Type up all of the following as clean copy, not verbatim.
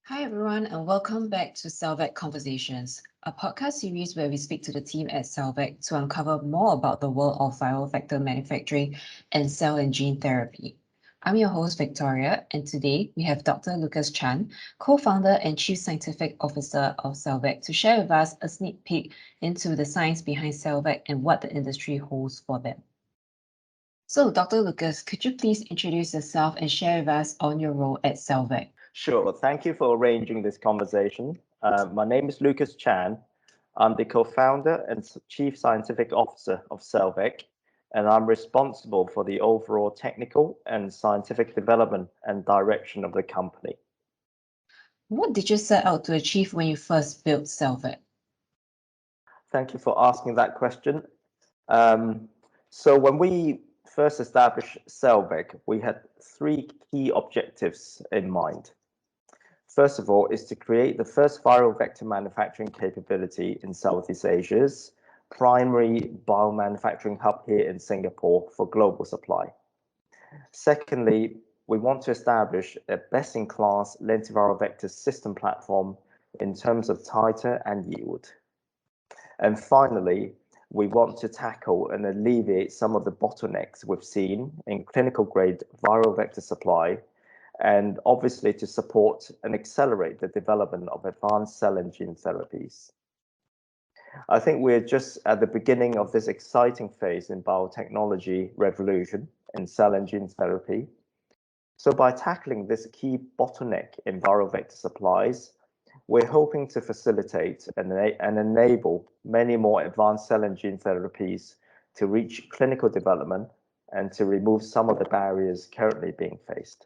Hi, everyone, and welcome back to CellVec Conversations, a podcast series where we speak to the team at CellVec to uncover more about the world of viral vector manufacturing and cell and gene therapy. I'm your host, Victoria, and today we have Dr. Lucas Chan, co-founder and chief scientific officer of CellVec, to share with us a sneak peek into the science behind CellVec and what the industry holds for them. So, Dr. Lucas, could you please introduce yourself and share with us on your role at CellVec? Sure. Thank you for arranging this conversation. My name is Lucas Chan. I'm the co-founder and chief scientific officer of CellVec, and I'm responsible for the overall technical and scientific development and direction of the company. What did you set out to achieve when you first built CellVec? Thank you for asking that question. So when we first established CellVec, we had three key objectives in mind. First of all, is to create the first viral vector manufacturing capability in Southeast Asia's primary biomanufacturing hub here in Singapore for global supply. Secondly, we want to establish a best-in-class lentiviral vector system platform in terms of titer and yield. And finally, we want to tackle and alleviate some of the bottlenecks we've seen in clinical grade viral vector supply, and obviously to support and accelerate the development of advanced cell and gene therapies. I think we're just at the beginning of this exciting phase in biotechnology revolution in cell and gene therapy. So by tackling this key bottleneck in viral vector supplies, we're hoping to facilitate and enable many more advanced cell and gene therapies to reach clinical development and to remove some of the barriers currently being faced.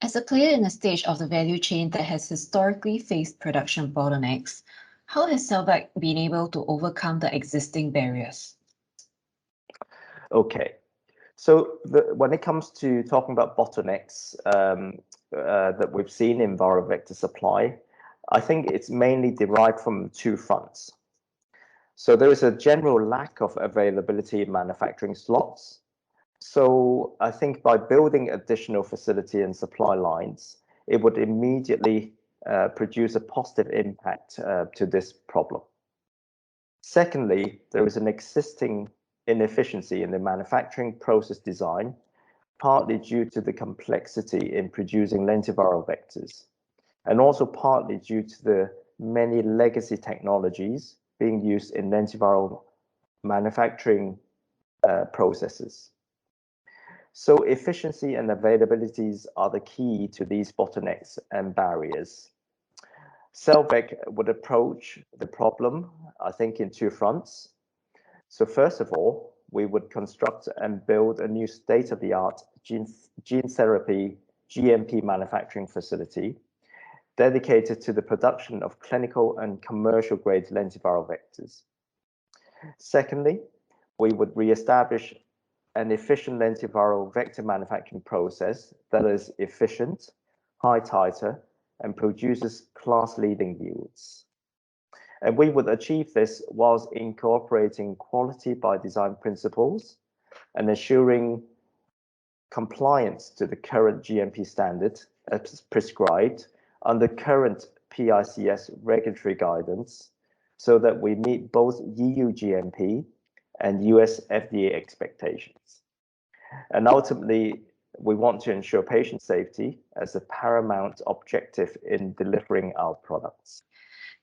As a player in a stage of the value chain that has historically faced production bottlenecks, how has CellVec been able to overcome the existing barriers? Okay, so when it comes to talking about bottlenecks that we've seen in viral vector supply, I think it's mainly derived from two fronts. So there is a general lack of availability in manufacturing slots. So I think by building additional facility and supply lines, it would immediately produce a positive impact to this problem. Secondly, there is an existing inefficiency in the manufacturing process design, partly due to the complexity in producing lentiviral vectors, and also partly due to the many legacy technologies being used in lentiviral manufacturing processes. So efficiency and availabilities are the key to these bottlenecks and barriers. CellVec would approach the problem, I think, in two fronts. So first of all, we would construct and build a new state-of-the-art gene therapy GMP manufacturing facility dedicated to the production of clinical and commercial grade lentiviral vectors. Secondly, we would reestablish an efficient lentiviral vector manufacturing process that is efficient, high titer, and produces class-leading yields. And we would achieve this whilst incorporating quality by design principles and ensuring compliance to the current GMP standard as prescribed under current PICS regulatory guidance, so that we meet both EU GMP and US FDA expectations. And ultimately, we want to ensure patient safety as a paramount objective in delivering our products.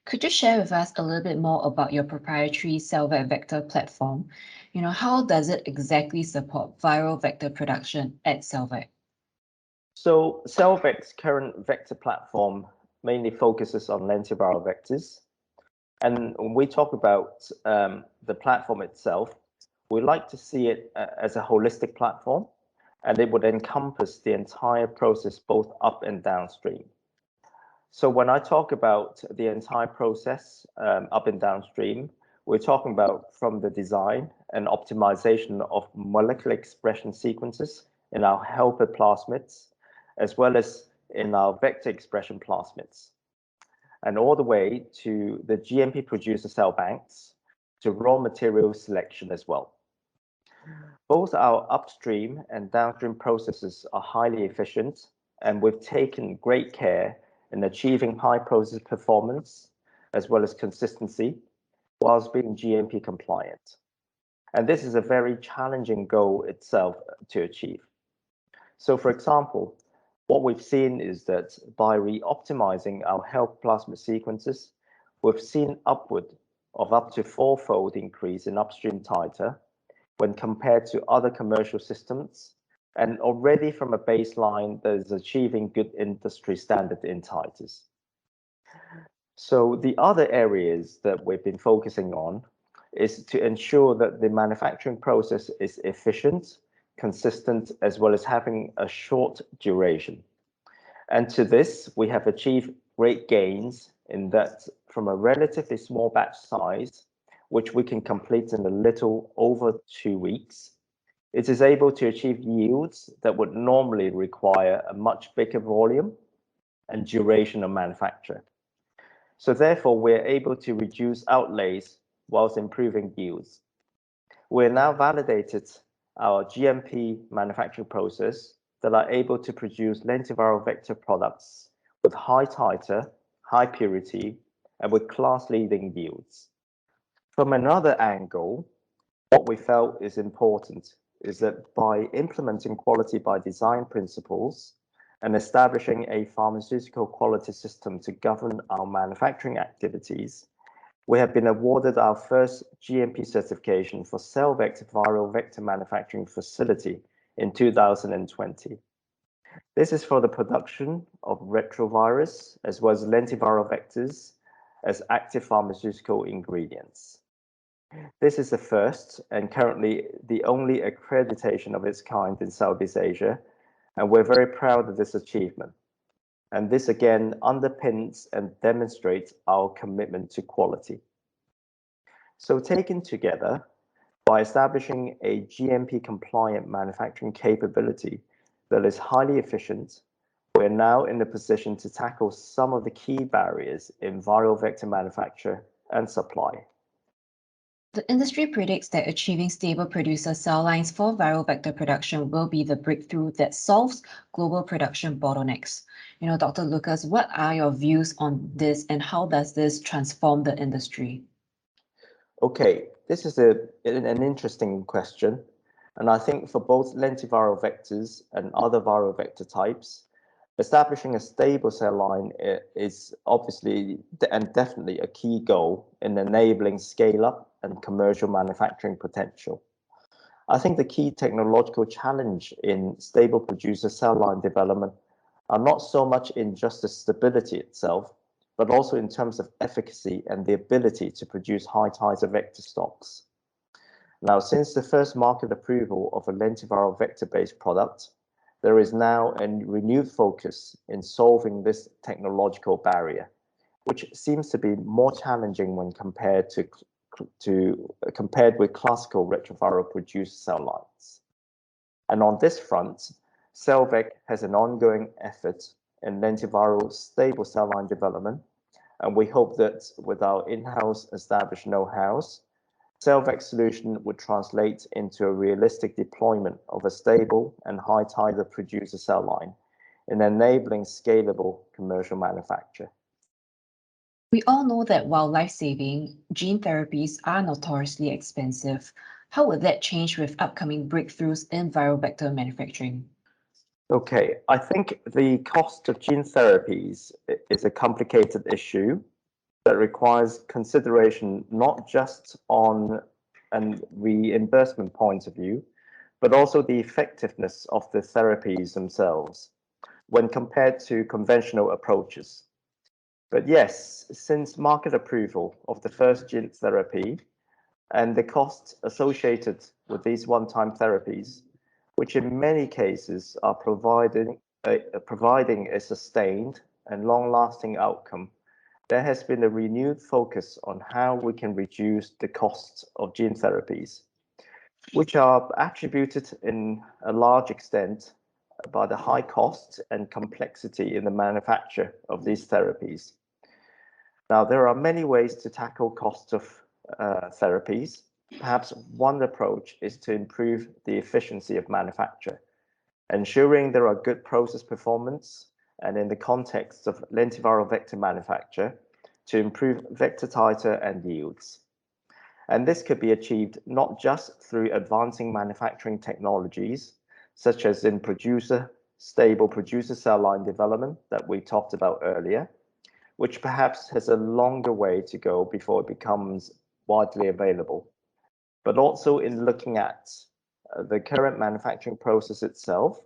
Could you share with us a little bit more about your proprietary CellVec vector platform? How does it exactly support viral vector production at CellVec? So CellVec's current vector platform mainly focuses on lentiviral vectors. And when we talk about the platform itself, we like to see it as a holistic platform, and it would encompass the entire process, both up and downstream. So when I talk about the entire process up and downstream, we're talking about from the design and optimization of molecular expression sequences in our helper plasmids, as well as in our vector expression plasmids, and all the way to the GMP producer cell banks to raw material selection as well. Both our upstream and downstream processes are highly efficient, and we've taken great care in achieving high process performance as well as consistency whilst being GMP compliant. And this is a very challenging goal itself to achieve. So for example, what we've seen is that by re-optimizing our health plasmid sequences, we've seen upward of up to 4-fold increase in upstream titer when compared to other commercial systems, and already from a baseline that is achieving good industry standard in titers. So the other areas that we've been focusing on is to ensure that the manufacturing process is efficient, consistent, as well as having a short duration. And to this, we have achieved great gains in that from a relatively small batch size, which we can complete in a little over 2 weeks, it is able to achieve yields that would normally require a much bigger volume and duration of manufacture. So therefore, we're able to reduce outlays whilst improving yields. We're now validated our GMP manufacturing process that are able to produce lentiviral vector products with high titer, high purity, and with class-leading yields. From another angle, what we felt is important is that by implementing quality by design principles and establishing a pharmaceutical quality system to govern our manufacturing activities, we have been awarded our first GMP certification for CellVec viral vector manufacturing facility in 2020. This is for the production of retrovirus as well as lentiviral vectors as active pharmaceutical ingredients. This is the first and currently the only accreditation of its kind in Southeast Asia, and we're very proud of this achievement. And this again underpins and demonstrates our commitment to quality. So taken together, by establishing a GMP compliant manufacturing capability that is highly efficient, we're now in a position to tackle some of the key barriers in viral vector manufacture and supply. The industry predicts that achieving stable producer cell lines for viral vector production will be the breakthrough that solves global production bottlenecks. Dr. Lucas, what are your views on this and how does this transform the industry? Okay, this is an interesting question. And I think for both lentiviral vectors and other viral vector types, establishing a stable cell line is obviously and definitely a key goal in enabling scale-up and commercial manufacturing potential. I think the key technological challenge in stable producer cell line development are not so much in just the stability itself, but also in terms of efficacy and the ability to produce high titer vector stocks. Now, since the first market approval of a lentiviral vector-based product, there is now a renewed focus in solving this technological barrier, which seems to be more challenging when compared with classical retroviral produced cell lines. And on this front, CellVec has an ongoing effort in lentiviral stable cell line development, and we hope that with our in-house established know-hows, CellVec solution would translate into a realistic deployment of a stable and high titer producer cell line in enabling scalable commercial manufacture. We all know that while life-saving, gene therapies are notoriously expensive. How would that change with upcoming breakthroughs in viral vector manufacturing? Okay, I think the cost of gene therapies is a complicated issue that requires consideration not just on a reimbursement point of view, but also the effectiveness of the therapies themselves when compared to conventional approaches. But yes, since market approval of the first gene therapy and the costs associated with these one-time therapies, which in many cases are providing a sustained and long-lasting outcome, there has been a renewed focus on how we can reduce the costs of gene therapies, which are attributed in a large extent by the high cost and complexity in the manufacture of these therapies. Now, there are many ways to tackle costs of therapies. Perhaps one approach is to improve the efficiency of manufacture, ensuring there are good process performance and in the context of lentiviral vector manufacture to improve vector titer and yields. And this could be achieved not just through advancing manufacturing technologies, such as in stable producer cell line development that we talked about earlier, which perhaps has a longer way to go before it becomes widely available, but also in looking at the current manufacturing process itself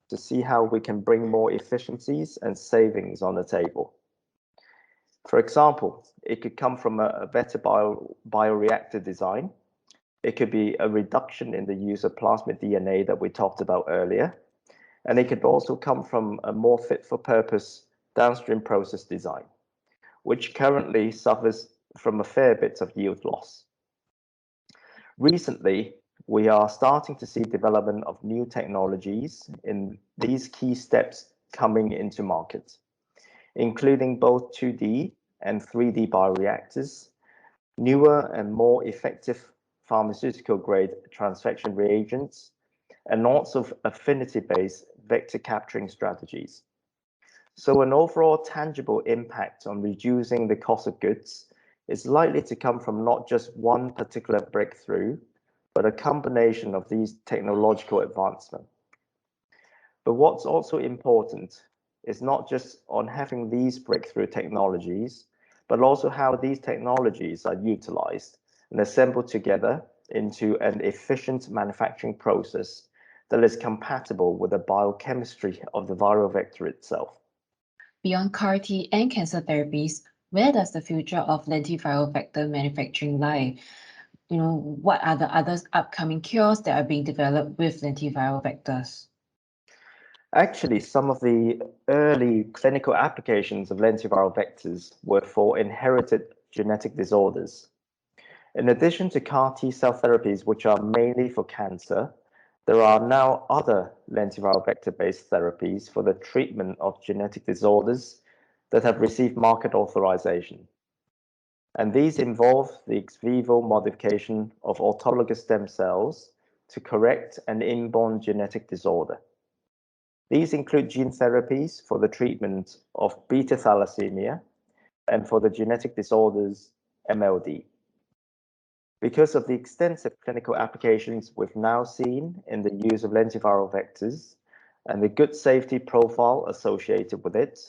to see how we can bring more efficiencies and savings on the table. For example, it could come from a better bioreactor design. It could be a reduction in the use of plasmid DNA that we talked about earlier. And it could also come from a more fit for purpose downstream process design, which currently suffers from a fair bit of yield loss. Recently, we are starting to see development of new technologies in these key steps coming into market, including both 2D and 3D bioreactors, newer and more effective pharmaceutical grade transfection reagents, and lots of affinity-based vector capturing strategies. So an overall tangible impact on reducing the cost of goods is likely to come from not just one particular breakthrough, but a combination of these technological advancements. But what's also important is not just on having these breakthrough technologies, but also how these technologies are utilized and assembled together into an efficient manufacturing process that is compatible with the biochemistry of the viral vector itself. Beyond CAR-T and cancer therapies, where does the future of lentiviral vector manufacturing lie? What are the other upcoming cures that are being developed with lentiviral vectors? Actually, some of the early clinical applications of lentiviral vectors were for inherited genetic disorders. In addition to CAR T cell therapies, which are mainly for cancer, there are now other lentiviral vector-based therapies for the treatment of genetic disorders that have received market authorization. And these involve the ex vivo modification of autologous stem cells to correct an inborn genetic disorder. These include gene therapies for the treatment of beta thalassemia and for the genetic disorders MLD. Because of the extensive clinical applications we've now seen in the use of lentiviral vectors and the good safety profile associated with it,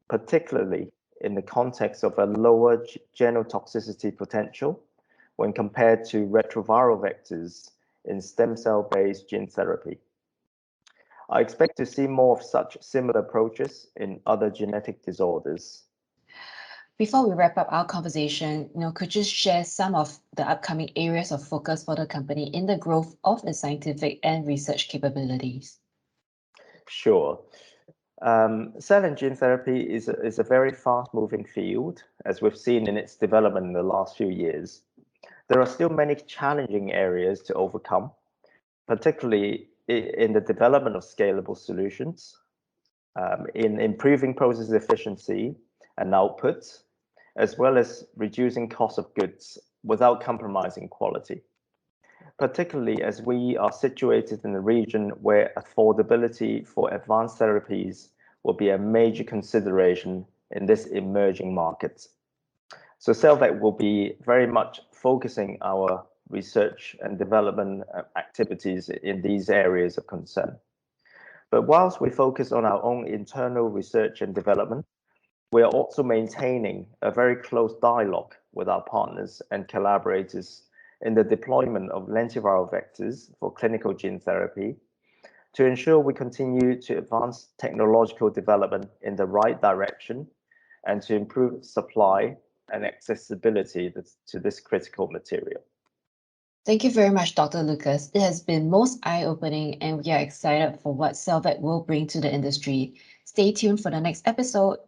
particularly in the context of a lower genotoxicity potential when compared to retroviral vectors in stem cell-based gene therapy. I expect to see more of such similar approaches in other genetic disorders. Before we wrap up our conversation, could you share some of the upcoming areas of focus for the company in the growth of its scientific and research capabilities? Sure. Cell and gene therapy is a very fast-moving field, as we've seen in its development in the last few years. There are still many challenging areas to overcome, particularly in the development of scalable solutions, in improving process efficiency and output, as well as reducing cost of goods without compromising quality, particularly as we are situated in a region where affordability for advanced therapies will be a major consideration in this emerging market. So CellVec will be very much focusing our research and development activities in these areas of concern. But whilst we focus on our own internal research and development, we are also maintaining a very close dialogue with our partners and collaborators in the deployment of lentiviral vectors for clinical gene therapy to ensure we continue to advance technological development in the right direction and to improve supply and accessibility to this critical material. Thank you very much, Dr. Lucas. It has been most eye-opening, and we are excited for what CellVec will bring to the industry. Stay tuned for the next episode.